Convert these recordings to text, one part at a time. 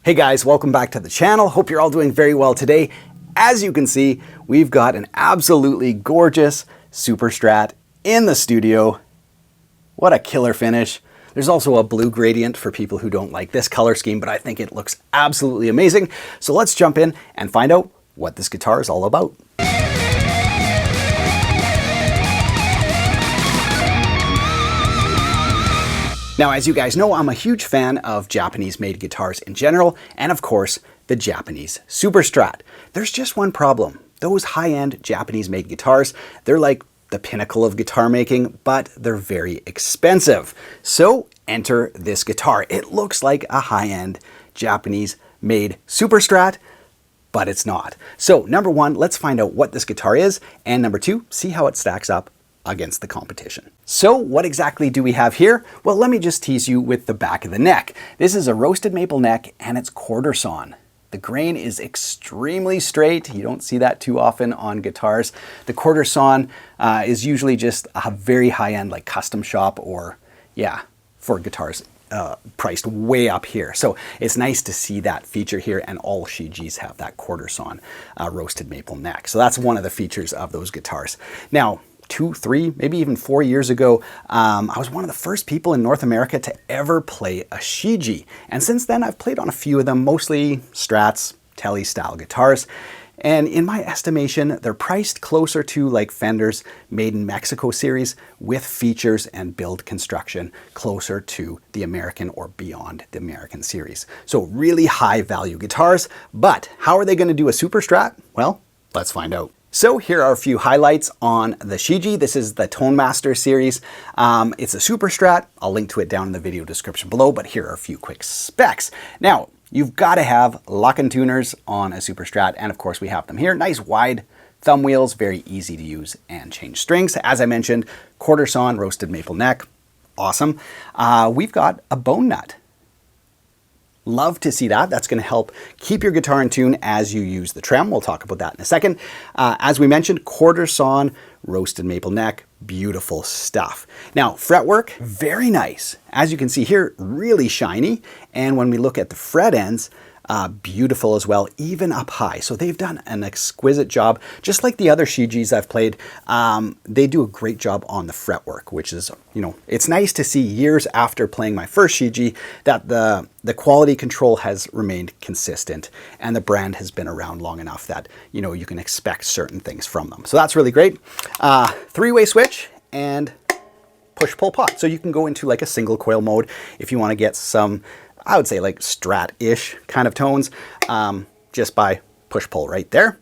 Hey guys, welcome back to the channel. Hope you're all doing very well today. As you can see, we've got an absolutely gorgeous Super Strat in the studio. What a killer finish. There's also a blue gradient for people who don't like this color scheme, but I think it looks absolutely amazing. So let's jump in and find out what this guitar is all about. Now, as you guys know, I'm a huge fan of Japanese-made guitars in general, and of course, the Japanese Super Strat. There's just one problem. Those high-end Japanese-made guitars, they're like the pinnacle of guitar making, but they're very expensive. So enter this guitar. It looks like a high-end Japanese-made Super Strat, but it's not. So number one, let's find out what this guitar is, and number two, see how it stacks up against the competition. So what exactly do we have here? Well, let me just tease you with the back of the neck. This is a roasted maple neck and it's quarter sawn. The grain is extremely straight. You don't see that too often on guitars. The quarter sawn is usually just a very high-end like custom shop or for guitars priced way up here. So it's nice to see that feature here, and all Shijis have that quarter sawn roasted maple neck. So that's one of the features of those guitars. Now, 2, 3, maybe even 4 years ago, I was one of the first people in North America to ever play a Shiji. And since then, I've played on a few of them, mostly Strats, Tele style guitars. And in my estimation, they're priced closer to like Fender's Made in Mexico series with features and build construction closer to the American or beyond the American series. So really high value guitars, but how are they going to do a Super Strat? Well, let's find out. So here are a few highlights on the Shiji. This is the Tone Master series. It's a Super Strat. I'll link to it down in the video description below, but here are a few quick specs. Now, you've got to have lock-in tuners on a Super Strat, and of course we have them here. Nice wide thumb wheels, very easy to use and change strings. As I mentioned, quarter sawn roasted maple neck, awesome. We've got a bone nut. Love to see that. That's going to help keep your guitar in tune as you use the trem. We'll talk about that in a second. As we mentioned, quarter sawn roasted maple neck, beautiful stuff. Now, fretwork, very nice. As you can see here, really shiny. And when we look at the fret ends, beautiful as well, even up high. So they've done an exquisite job. Just like the other Shijis I've played, they do a great job on the fretwork, which is, you know, it's nice to see years after playing my first Shiji that the quality control has remained consistent and the brand has been around long enough that, you know, you can expect certain things from them. So that's really great. Three-way switch and push-pull pot. So you can go into like a single coil mode if you want to get some, I would say like Strat-ish kind of tones, just by push-pull right there.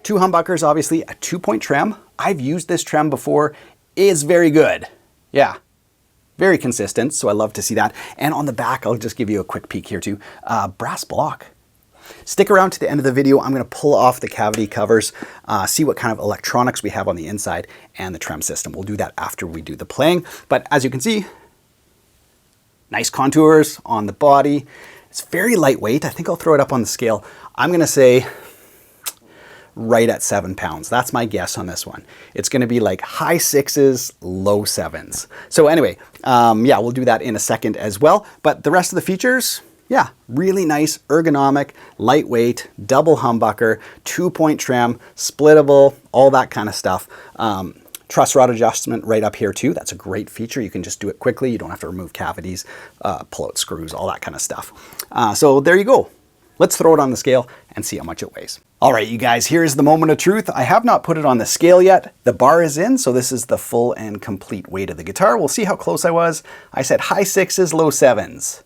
2 humbuckers, obviously, a 2-point trem. I've used this trem before. It's very good. Yeah, very consistent, so I love to see that. And on the back, I'll just give you a quick peek here too. Brass block. Stick around to the end of the video. I'm going to pull off the cavity covers, see what kind of electronics we have on the inside and the trem system. We'll do that after we do the playing. But as you can see, nice contours on the body. It's very lightweight. I think I'll throw it up on the scale. I'm going to say right at 7 pounds. That's my guess on this one. It's going to be like high 6s, low 7s. So anyway, yeah, we'll do that in a second as well. But the rest of the features, yeah, really nice, ergonomic, lightweight, double humbucker, 2-point trem, splittable, all that kind of stuff. Truss rod adjustment right up here too. That's a great feature. You can just do it quickly. You don't have to remove cavities, pull out screws, all that kind of stuff. So there you go. Let's throw it on the scale and see how much it weighs. All right, you guys, here's the moment of truth. I have not put it on the scale yet. The bar is in, so this is the full and complete weight of the guitar. We'll see how close I was. I said high 6s, low 7s.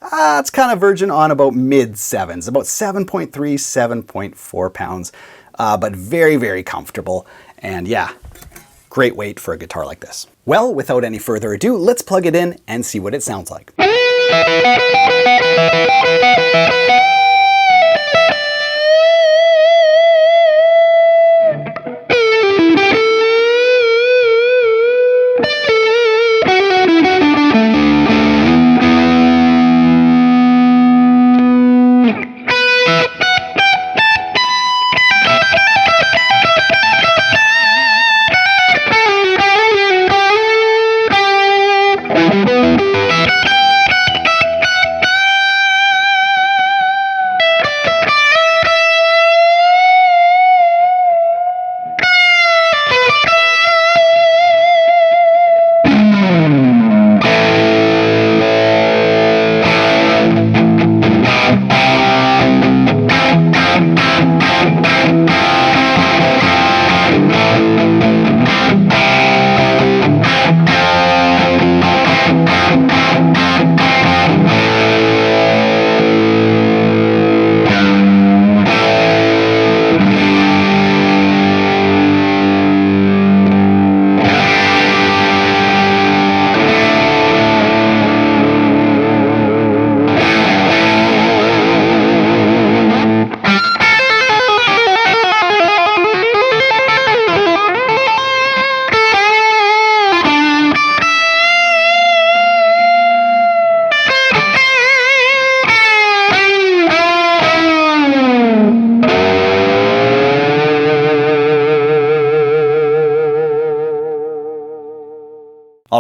It's kind of verging on about mid 7s, about 7.3, 7.4 pounds, but very, very comfortable. And yeah, great weight for a guitar like this. Well, without any further ado, let's plug it in and see what it sounds like.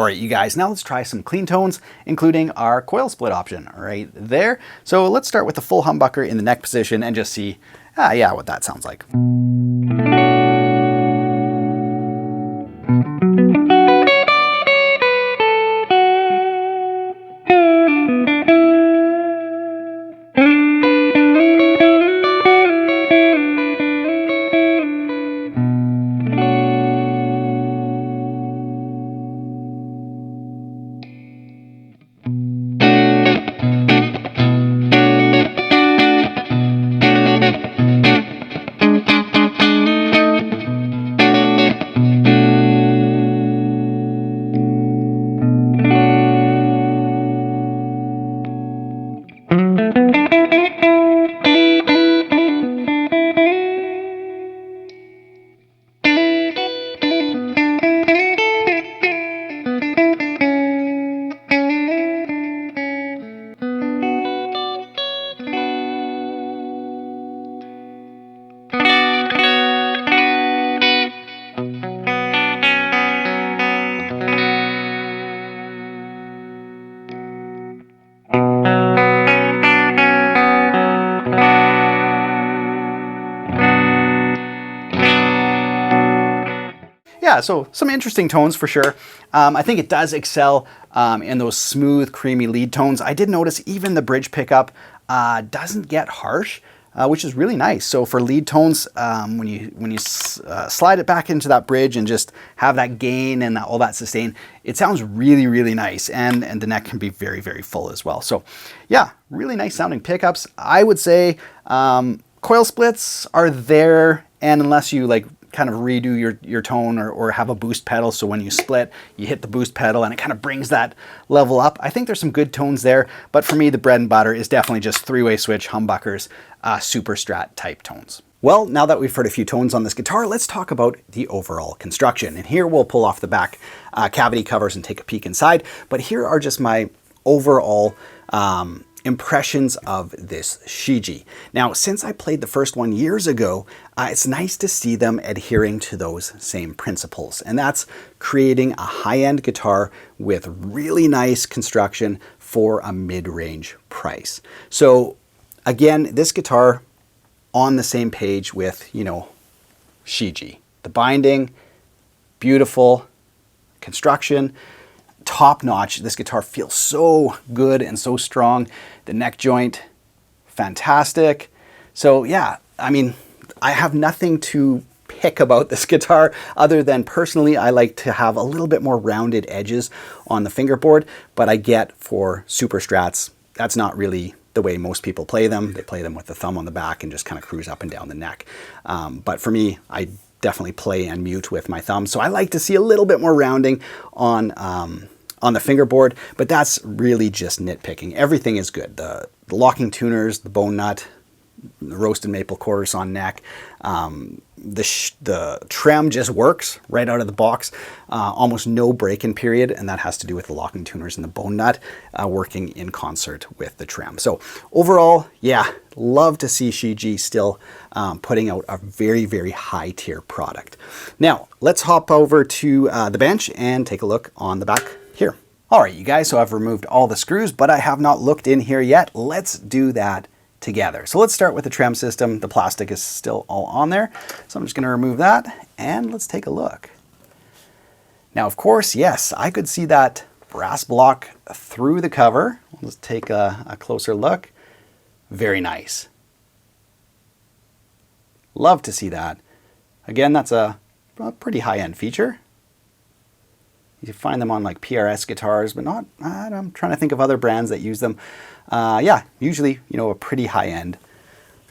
right, you guys, now let's try some clean tones, including our coil split option right there. So let's start with the full humbucker in the neck position and just see, yeah, what that sounds like. Yeah, so some interesting tones for sure. I think it does excel in those smooth, creamy lead tones. I did notice even the bridge pickup doesn't get harsh, which is really nice. So for lead tones, when you slide it back into that bridge and just have that gain and all that sustain, it sounds really, really nice. And the neck can be very, very full as well. So yeah, really nice sounding pickups. I would say coil splits are there, and unless you like kind of redo your tone or have a boost pedal, so when you split you hit the boost pedal and it kind of brings that level up. I think there's some good tones there, but for me the bread and butter is definitely just three-way switch humbuckers, Super Strat type tones. Well, now that we've heard a few tones on this guitar, let's talk about the overall construction. And here we'll pull off the back cavity covers and take a peek inside, but here are just my overall impressions of this Shiji. Now, since I played the first one years ago, it's nice to see them adhering to those same principles. And that's creating a high-end guitar with really nice construction for a mid-range price. So again, this guitar on the same page with, you know, Shiji. The binding, beautiful, construction, top notch. This guitar feels so good and so strong. The neck joint, fantastic. So yeah, I mean, I have nothing to pick about this guitar other than personally I like to have a little bit more rounded edges on the fingerboard, but I get for Super Strats, that's not really the way most people play them. They play them with the thumb on the back and just kind of cruise up and down the neck. But for me, I definitely play and mute with my thumb. So I like to see a little bit more rounding on the fingerboard, but that's really just nitpicking. Everything is good. The locking tuners, the bone nut, the roasted maple quarters on neck, the trem just works right out of the box. Almost no break-in period, and that has to do with the locking tuners and the bone nut working in concert with the trem. So overall, yeah, love to see Shiji still putting out a very, very high tier product. Now, let's hop over to the bench and take a look on the back here. All right, you guys, so I've removed all the screws, but I have not looked in here yet. Let's do that together. So let's start with the trem system. The plastic is still all on there. So I'm just gonna remove that and let's take a look. Now, of course, yes, I could see that brass block through the cover. Let's take a closer look. Very nice. Love to see that. Again, that's a pretty high-end feature. You find them on like PRS guitars, but not, I'm trying to think of other brands that use them. Yeah, usually, you know, a pretty high-end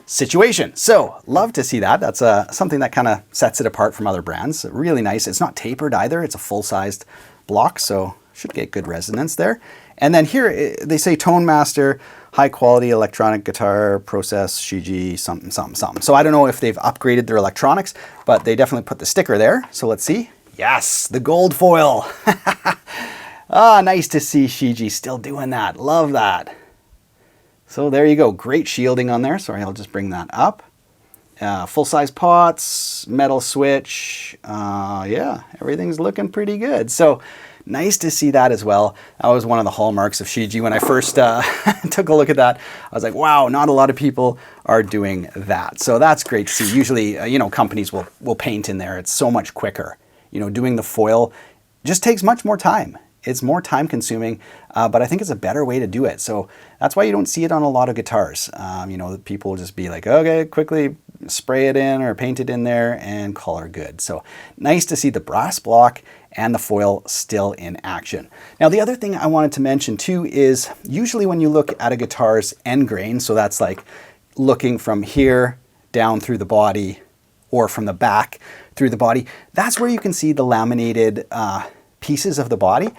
situation. So love to see that. That's something that kind of sets it apart from other brands. Really nice. It's not tapered either. It's a full-sized block, so should get good resonance there. And then here they say Tone Master, high quality electronic guitar process, Shiji, something, something, something. So I don't know if they've upgraded their electronics, but they definitely put the sticker there. So let's see. Yes, the gold foil. Ah, nice to see Shiji still doing that. Love that. So there you go. Great shielding on there. Sorry, I'll just bring that up. Full-size pots, metal switch. Yeah, everything's looking pretty good. So nice to see that as well. That was one of the hallmarks of Shiji. When I first took a look at that, I was like, wow, not a lot of people are doing that. So that's great to see. Usually, you know, companies will paint in there. It's so much quicker. You know, doing the foil just takes much more time. It's more time consuming, but I think it's a better way to do it. So that's why you don't see it on a lot of guitars. You know, people will just be like, okay, quickly spray it in or paint it in there and call her good. So nice to see the brass block and the foil still in action. Now, the other thing I wanted to mention too is usually when you look at a guitar's end grain, so that's like looking from here down through the body or from the back through the body, that's where you can see the laminated pieces of the body.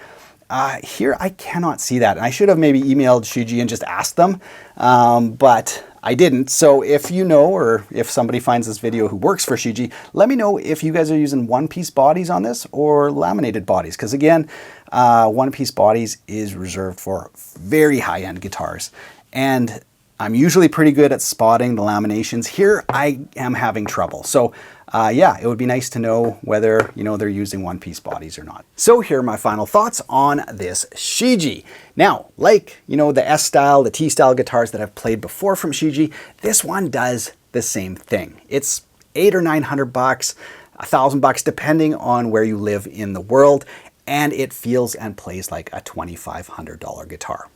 Here I cannot see that. And I should have maybe emailed Shiji and just asked them, but I didn't. So if you know, or if somebody finds this video who works for Shiji, let me know if you guys are using one-piece bodies on this or laminated bodies. Because again, one-piece bodies is reserved for very high-end guitars. And I'm usually pretty good at spotting the laminations. Here I am having trouble. So yeah, it would be nice to know whether, you know, they're using one-piece bodies or not. So here are my final thoughts on this Shiji. Now, like, you know, the S-style, the T-style guitars that I've played before from Shiji, this one does the same thing. It's $800 or $900, $1,000 depending on where you live in the world, and it feels and plays like a $2,500 guitar.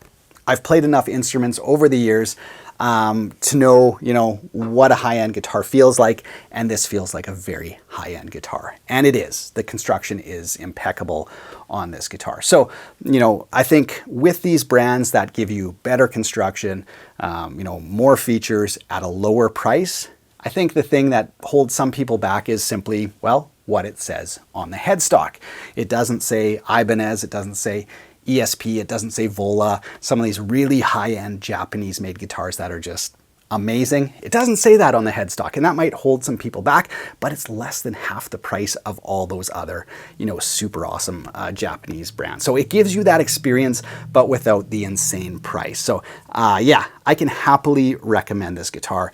I've played enough instruments over the years to know, you know, what a high-end guitar feels like, and this feels like a very high-end guitar. And it is. The construction is impeccable on this guitar. So, you know, I think with these brands that give you better construction, you know, more features at a lower price, I think the thing that holds some people back is simply, well, what it says on the headstock. It doesn't say Ibanez, it doesn't say ESP, it doesn't say Vola, some of these really high-end Japanese-made guitars that are just amazing. It doesn't say that on the headstock, and that might hold some people back, but it's less than half the price of all those other, you know, super awesome Japanese brands. So it gives you that experience, but without the insane price. So yeah, I can happily recommend this guitar.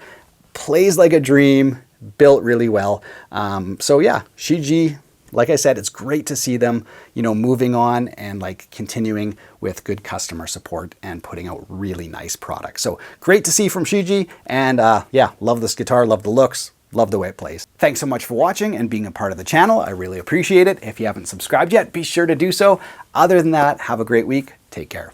Plays like a dream, built really well. So yeah, Shiji, like I said, it's great to see them, you know, moving on and like continuing with good customer support and putting out really nice products. So great to see from Shiji, and yeah, love this guitar, love the looks, love the way it plays. Thanks so much for watching and being a part of the channel. I really appreciate it. If you haven't subscribed yet, be sure to do so. Other than that, have a great week. Take care.